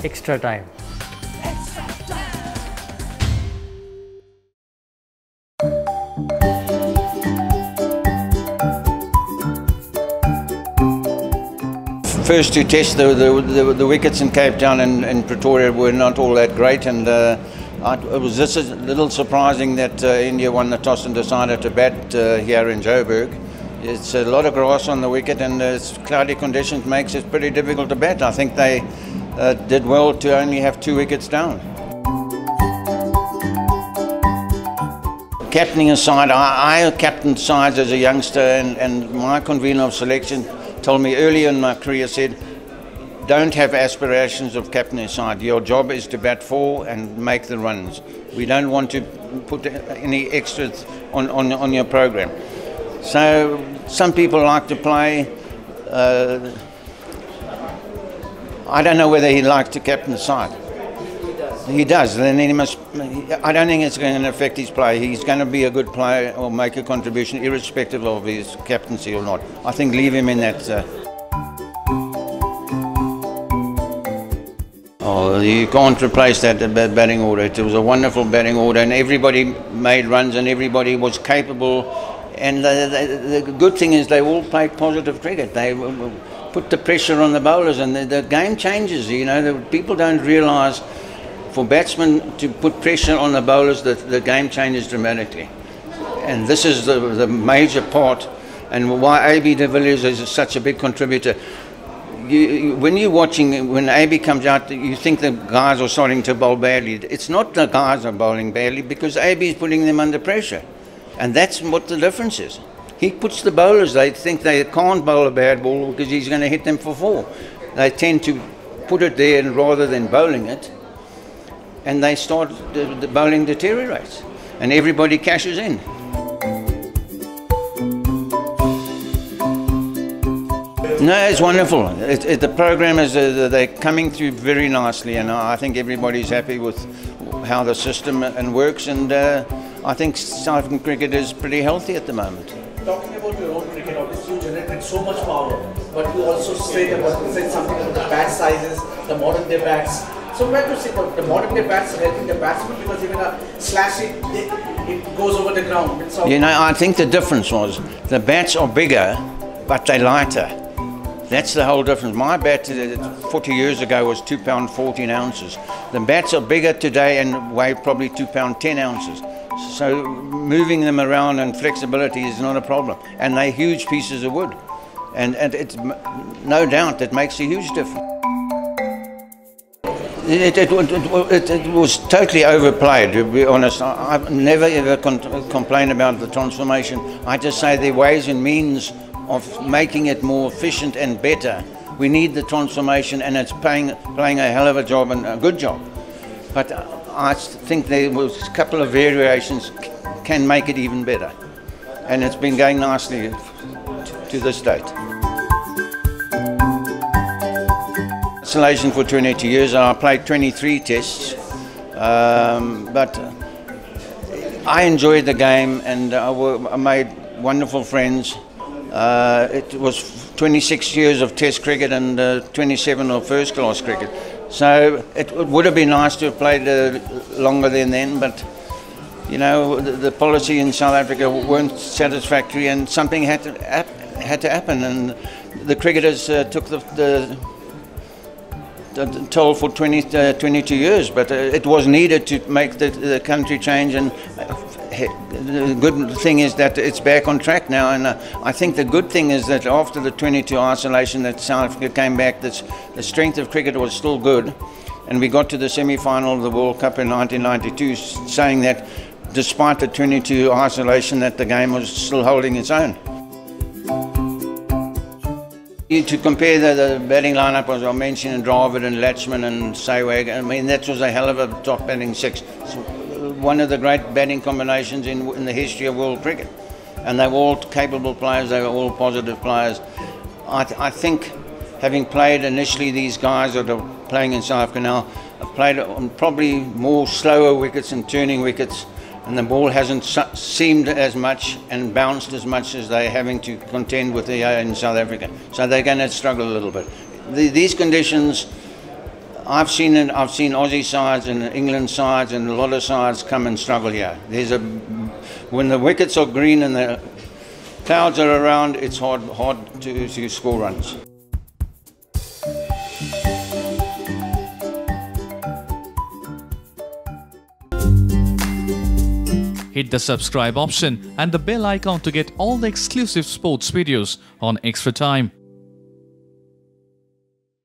extra time. First two tests, the wickets in Cape Town and Pretoria were not all that great, and it was just a little surprising that India won the toss and decided to bat here in Joburg. It's a lot of grass on the wicket, and cloudy conditions makes it pretty difficult to bat. I think they did well to only have 2 wickets down. Captaining a side, I captained sides as a youngster, and my convener of selection told me early in my career, said, don't have aspirations of captaining a side. Your job is to bat 4 and make the runs. We don't want to put any extras on your program. So some people like to play. I don't know whether he likes to captain the side. He does. Then he must. I don't think it's going to affect his play. He's going to be a good player or make a contribution, irrespective of his captaincy or not. I think leave him in that. Oh, you can't replace that batting order. It was a wonderful batting order, and everybody made runs, and everybody was capable. And the good thing is they all played positive cricket. They put the pressure on the bowlers, and the game changes. You know, people don't realise. For batsmen to put pressure on the bowlers, the game changes dramatically. And this is the major part, and why AB de Villiers is such a big contributor. When you're watching, when AB comes out, you think the guys are starting to bowl badly. It's not the guys are bowling badly, because AB is putting them under pressure. And that's what the difference is. He puts the bowlers, they think they can't bowl a bad ball because he's going to hit them for 4. They tend to put it there rather than bowling it. And they start, the bowling deteriorates, and everybody cashes in. No, it's wonderful. The program is, they're coming through very nicely, and I think everybody's happy with how the system works, and I think South African cricket is pretty healthy at the moment. Talking about your own cricket, obviously you generated so much power, but you also said something about the bat sizes, the modern day bats. So where to see the modern day bats helping the batsman, because even a slash it goes over the ground. You know, I think the difference was the bats are bigger, but they're lighter. That's the whole difference. My bat 40 years ago was £2 14 ounces. The bats are bigger today and weigh probably £2 10 ounces. So moving them around and flexibility is not a problem. And they're huge pieces of wood. And it's no doubt that makes a huge difference. It was totally overplayed, to be honest. I've never ever complained about the transformation. I just say there are ways and means of making it more efficient and better. We need the transformation, and it's playing a hell of a job, and a good job. But I think there was a couple of variations can make it even better. And it's been going nicely to this date. Isolation for 22 years. I played 23 tests, but I enjoyed the game, and I made wonderful friends. It was 26 years of test cricket and 27 of first class cricket. So it would have been nice to have played longer than then, but you know, the policy in South Africa weren't satisfactory, and something had to happen, and the cricketers took the toll for 22 years, but it was needed to make the country change, and the good thing is that it's back on track now, and I think the good thing is that after the 22 isolation that South Africa came back, the strength of cricket was still good, and we got to the semi-final of the World Cup in 1992, saying that despite the 22 isolation that the game was still holding its own. To compare the batting lineup, as I mentioned, Dravid and Laxman and Sehwag, I mean, that was a hell of a top batting 6. It's one of the great batting combinations in the history of world cricket. And they were all capable players, they were all positive players. I think, having played initially, these guys that are playing in South Africa now have played on probably more slower wickets and turning wickets, and the ball hasn't seemed as much and bounced as much as they're having to contend with in South Africa. So they're going to struggle a little bit. These conditions, I've seen Aussie sides and England sides and a lot of sides come and struggle here. When the wickets are green and the clouds are around, it's hard to score runs. Hit the subscribe option and the bell icon to get all the exclusive sports videos on Extra Time.